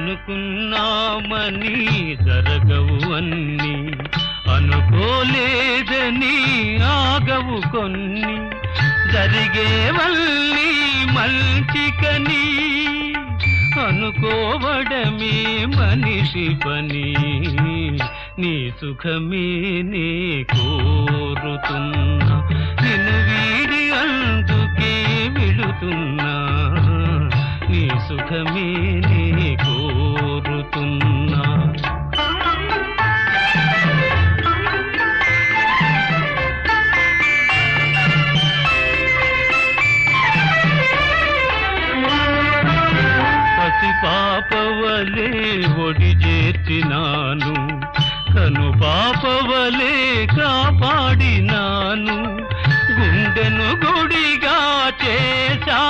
అనుకున్నామని జరగవు అన్ని, అనుకోలేదని ఆగవు కొన్ని, జరిగేవల్లి మంచికని అనుకోవడమే మనిషి పని. నీ సుఖమే నే కోరుతున్నా, నిన్ను వీడి అందుకే వెళుతున్నా. నీ సుఖమే నే కోరుతున్నా. పాపవలే ఒడి చేర్చినాను, కను పాపవలే కాపాడినాను, గుండెను గుడిగా చేశా